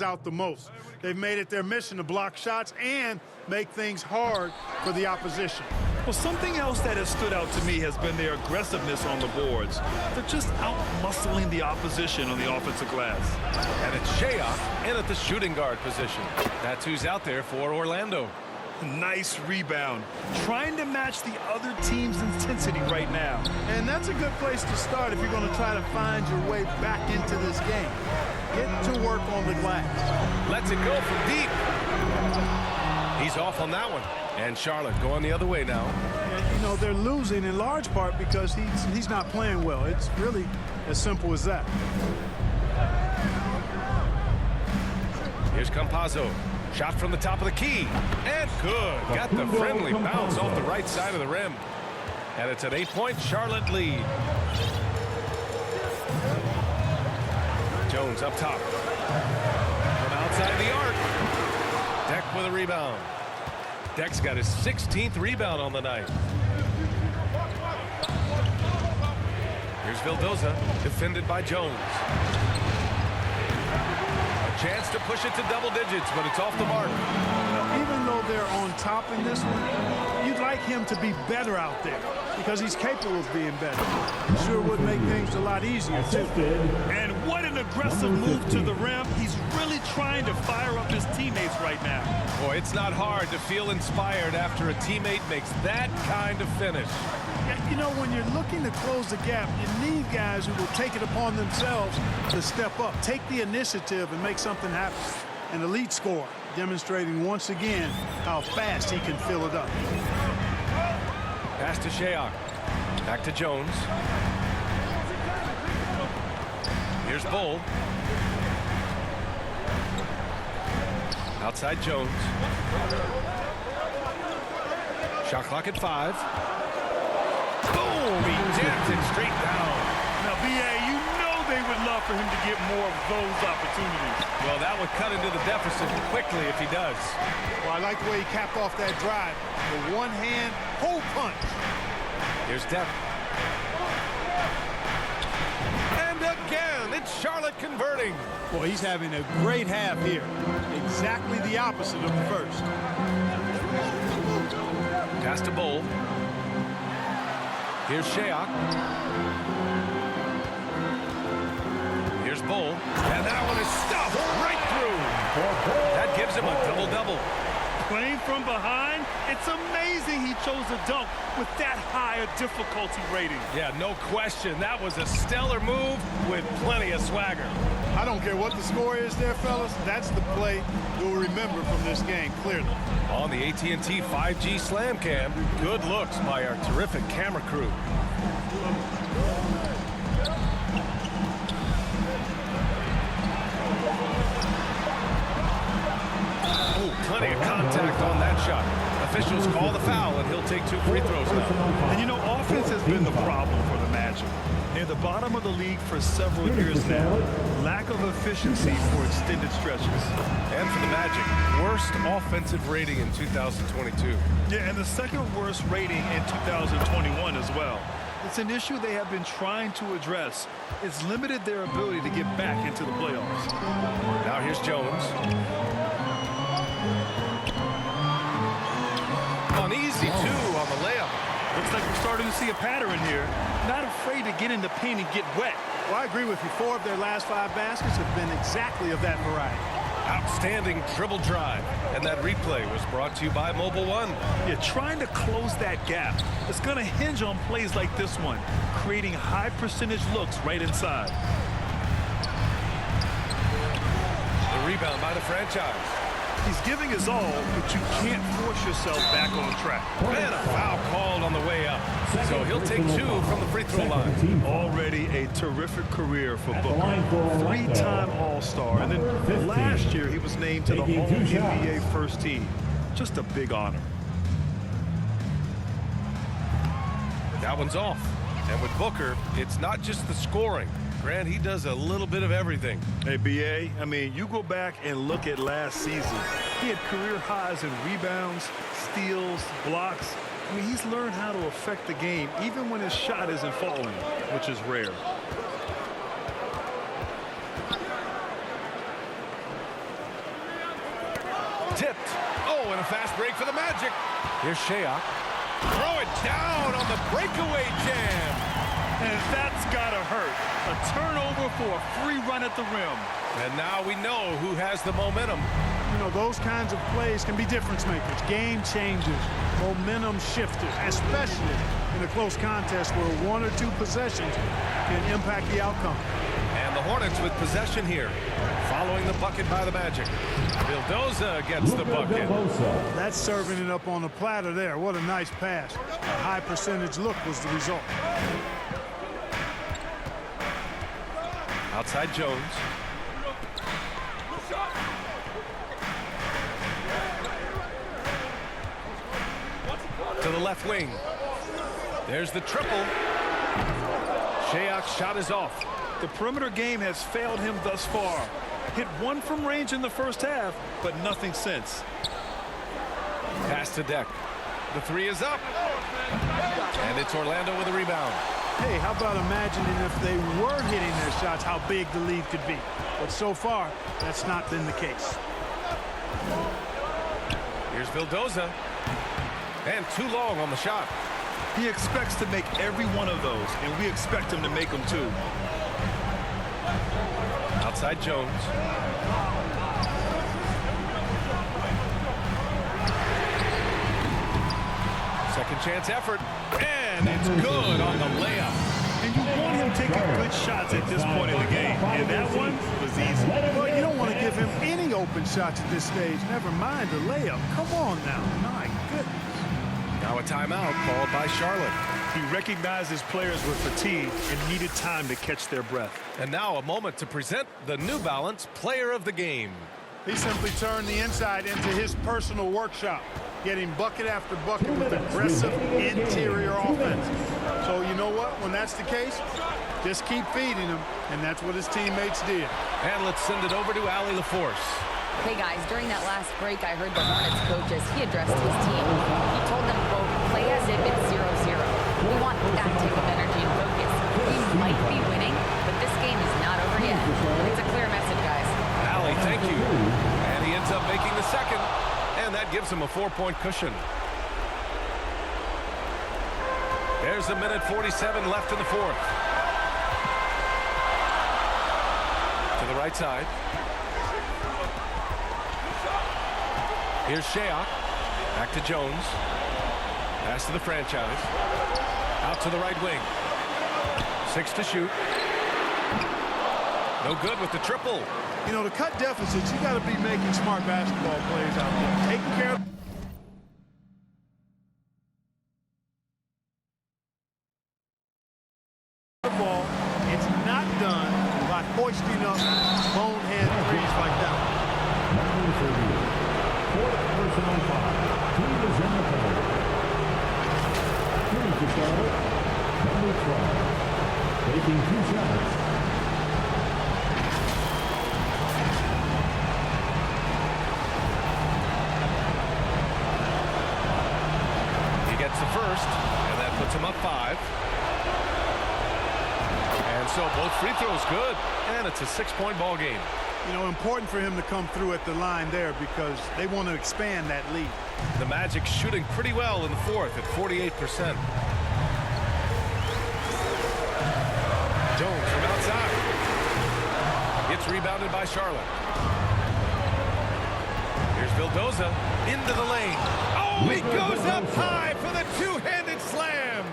out the most. They've made it their mission to block shots and make things hard for the opposition. Well, something else that has stood out to me has been their aggressiveness on the boards. They're just out-muscling the opposition on the offensive glass. And it's Shayok in at the shooting guard position. That's who's out there for Orlando. Nice rebound. Trying to match the other team's intensity right now. And that's a good place to start if you're going to try to find your way back into this game. Get to work on the glass. Lets it go from deep. He's off on that one. And Charlotte going the other way now. And, you know, they're losing in large part because he's not playing well. It's really as simple as that. Here's Campazzo. Shot from the top of the key. And good. Got the friendly bounce off the right side of the rim. And it's an 8-point Charlotte lead. Jones up top. From outside the arc. Deck with a rebound. Deck's got his 16th rebound on the night. Here's Vildoza, defended by Jones. A chance to push it to double digits, but it's off the mark. Even though they're on top in this one, you'd like him to be better out there because he's capable of being better. Sure would make things a lot easier, too. And what an aggressive move to the rim. He's really trying to fire up his teammates right now. Boy, it's not hard to feel inspired after a teammate makes that kind of finish. You know, when you're looking to close the gap, you need guys who will take it upon themselves to step up, take the initiative, and make something happen. An elite scorer, demonstrating once again how fast he can fill it up. Pass to Shayok. Back to Jones. Here's Bull. Outside Jones. Shot clock at 5. Boom! He jams it straight down. Now, B.A., you know they would love for him to get more of those opportunities. Well, that would cut into the deficit quickly if he does. Well, I like the way he capped off that drive. The one-hand hole punch. Here's Depp. And again, it's Charlotte converting. Boy, he's having a great half here. Exactly the opposite of the first. Pass to Bull. Here's Shayok. Here's Bull. And that one is stuffed right through. That gives him a double-double. Playing from behind, it's amazing he chose a dunk with that high a difficulty rating. Yeah, no question. That was a stellar move with plenty of swagger. I don't care what the score is there, fellas. That's the play you'll remember from this game, clearly. On the AT&T 5G Slam Cam, good looks by our terrific camera crew. Plenty of contact on that shot. Officials call the foul, and he'll take 2 free throws now. And, you know, offense has been the problem for the Magic. They're the bottom of the league for several years now. Lack of efficiency for extended stretches. And for the Magic, worst offensive rating in 2022. Yeah, and the second worst rating in 2021 as well. It's an issue they have been trying to address. It's limited their ability to get back into the playoffs. Now here's Jones. An easy 2 on the layup. Looks like we're starting to see a pattern here. Not afraid to get in the paint and get wet. Well, I agree with you. 4 of their last 5 baskets have been exactly of that variety. Outstanding dribble drive. And that replay was brought to you by Mobile One. Yeah, trying to close that gap. It's going to hinge on plays like this one, creating high percentage looks right inside. The rebound by the franchise. He's giving his all, but you can't force yourself back on track. And a foul called on the way up. So he'll take 2 from the free throw line. Already a terrific career for Booker. 3-time All-Star. And then last year he was named to the All-NBA first team. Just a big honor. That one's off. And with Booker, it's not just the scoring. Grant, he does a little bit of everything. Hey, B.A., I mean, you go back and look at last season. He had career highs in rebounds, steals, blocks. I mean, he's learned how to affect the game even when his shot isn't falling, which is rare. Tipped. Oh, and a fast break for the Magic. Here's Shayok. Throw it down on the breakaway jam. And that's got to hurt. A turnover for a free run at the rim. And now we know who has the momentum. You know, those kinds of plays can be difference makers, game changers, momentum shifters, especially in a close contest where one or two possessions can impact the outcome. And the Hornets with possession here, following the bucket by the Magic. Vildoza gets the bucket. That's serving it up on the platter there. What a nice pass. A high percentage look was the result. Outside Jones. To the left wing. There's the triple. Shayok's shot is off. The perimeter game has failed him thus far. Hit one from range in the first half, but nothing since. Pass to Deck. The three is up. And it's Orlando with a rebound. Hey, how about imagining if they were hitting their shots, how big the lead could be. But so far, that's not been the case. Here's Vildoza. And too long on the shot. He expects to make every one of those, and we expect him to make them too. Outside Jones. Second chance effort. And it's good on the layup. And you want him taking good shots at this point in the game. And that one was easy. Well, you don't want to give him any open shots at this stage. Never mind the layup. Come on now. My goodness. Now a timeout called by Charlotte. He recognized his players were fatigued and needed time to catch their breath. And now a moment to present the New Balance Player of the Game. He simply turned the inside into his personal workshop, getting bucket after bucket with aggressive interior offense. So you know what? When that's the case, just keep feeding him, and that's what his teammates did. And let's send it over to Allie LaForce. Hey guys, during that last break, I heard the Hornets coaches, he addressed his team. He told them, quote, play as if it's 0-0. We want that type of energy and focus. We might be winning, but this game is not over yet. It's a clear message, guys. Allie, thank you. And he ends up making the second, and that gives him a 4-point cushion. There's a minute 47 left in the fourth. To the right side. Here's Shayok. Back to Jones. Pass to the franchise. Out to the right wing. 6 to shoot. No good with the triple. You know, to cut deficits, you got to be making smart basketball plays out there. Taking care of the ball. It's not done by hoisting up bonehead threes like that. Fourth personal foul. Team is in the corner. Here's the Charlotte. Number 12. Taking 2 shots. He gets the first, and that puts him up 5. And so both free throws good, and it's a 6-point ball game. You know, important for him to come through at the line there because they want to expand that lead. The Magic shooting pretty well in the fourth at 48%. Jones from outside. It's rebounded by Charlotte. Here's Vildoza into the lane. Oh, he goes up high for the two-handed slam.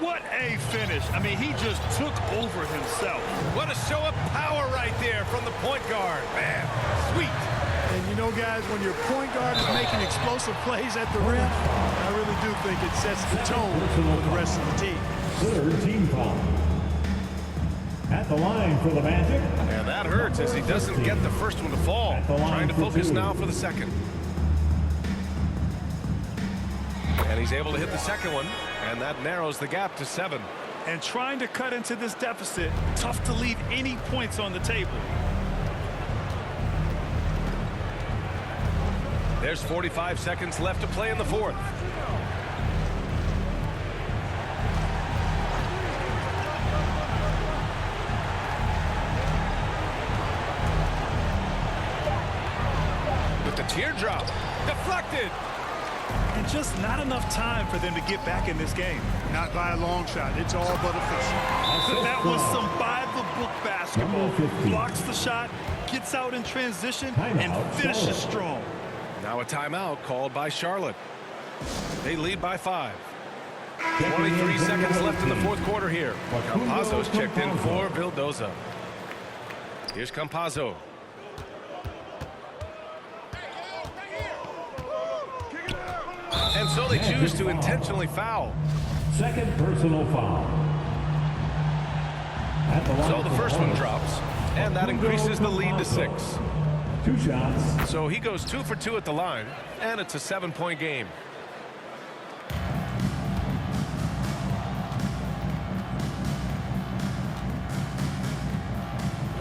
What a finish. I mean, he just took over himself. What a show of power right there from the point guard. Man, sweet. And you know, guys, when your point guard is making explosive plays at the rim, I really do think it sets the tone for the rest of the team. Third team foul. At the line for the Magic. And that hurts as he doesn't get the first one to fall. Trying to focus now for the second. And he's able to hit the second one, and that narrows the gap to 7. And trying to cut into this deficit, tough to leave any points on the table. There's 45 seconds left to play in the fourth. With The teardrop. Deflected. And just not enough time for them to get back in this game. Not by a long shot. It's all but official. That was some by-the-book basketball. Blocks the shot, gets out in transition, and finishes strong. Now a timeout called by Charlotte. They lead by 5. 23 seconds left in the fourth quarter here. Campazzo's checked in for Vildoza. Here's Campazzo. And so they choose to intentionally foul. Second personal foul. So the first one drops, and that increases the lead to 6. 2 shots. So he goes 2 for 2 at the line, and it's a 7-point game.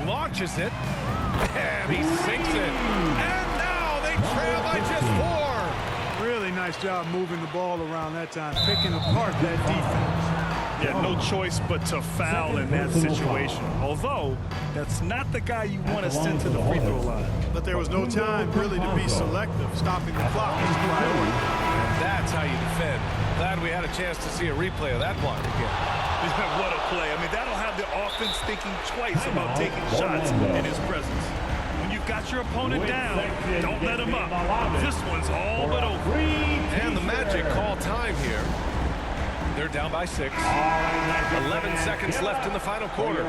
Launches it, and he sinks it. And now they trail by just 4. Really nice job moving the ball around that time, picking apart that defense. Yeah, no choice but to foul in that situation. Although, that's not the guy you want to send to the free throw line. But there was no time really to be selective. Stopping the clock was a priority. And that's how you defend. Glad we had a chance to see a replay of that block again. What a play. I mean, that'll have the offense thinking twice about taking shots in his presence. When you've got your opponent down, don't let him up. This one's all but over. And the Magic call time here. They're down by 6. 11 seconds left in the final quarter.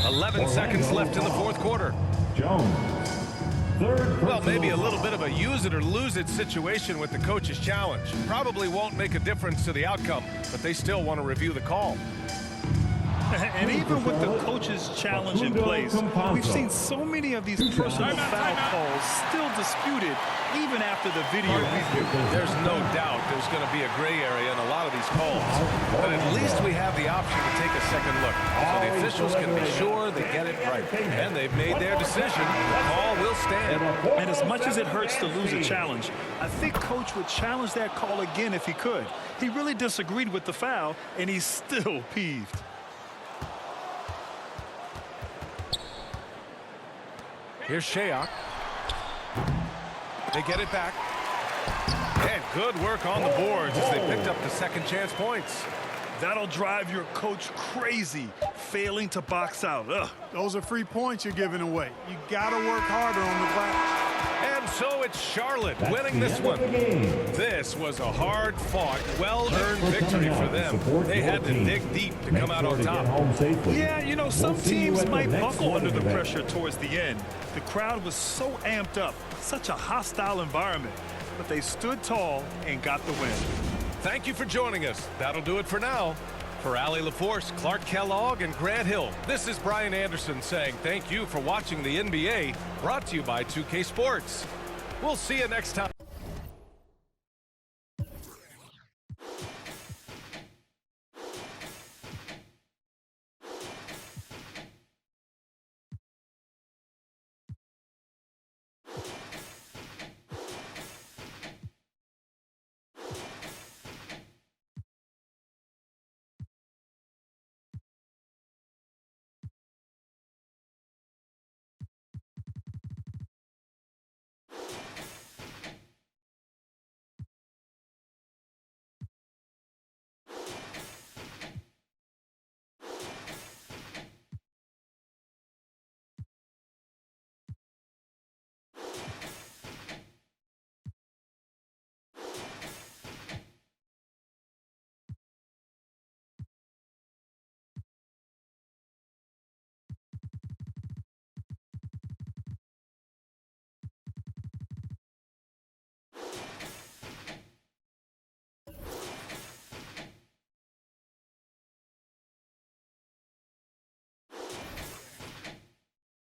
11 seconds left in the fourth quarter. Jones. Well, maybe a little bit of a use it or lose it situation with the coach's challenge. Probably won't make a difference to the outcome, but they still want to review the call. And even with the coach's challenge in place, we've seen so many of these personal foul calls still disputed even after the video review. There's no doubt there's going to be a gray area in a lot of these calls, but at least we have the option to take a second look, so the officials can be sure they get it right. And they've made their decision. The call will stand. And as much as it hurts to lose a challenge, I think Coach would challenge that call again if he could. He really disagreed with the foul, and he's still peeved. Here's Shayok. They get it back. And good work on the boards as they picked up the second chance points. That'll drive your coach crazy, failing to box out. Ugh. Those are free points you're giving away. You got to work harder on the glass. And so it's Charlotte winning this one. This was a hard-fought, well-earned victory for them. They had to dig deep to come out on top. Yeah, you know, some teams might buckle under the pressure towards the end. The crowd was so amped up, such a hostile environment. But they stood tall and got the win. Thank you for joining us. That'll do it for now. For Allie LaForce, Clark Kellogg, and Grant Hill, this is Brian Anderson saying thank you for watching the NBA, brought to you by 2K Sports. We'll see you next time.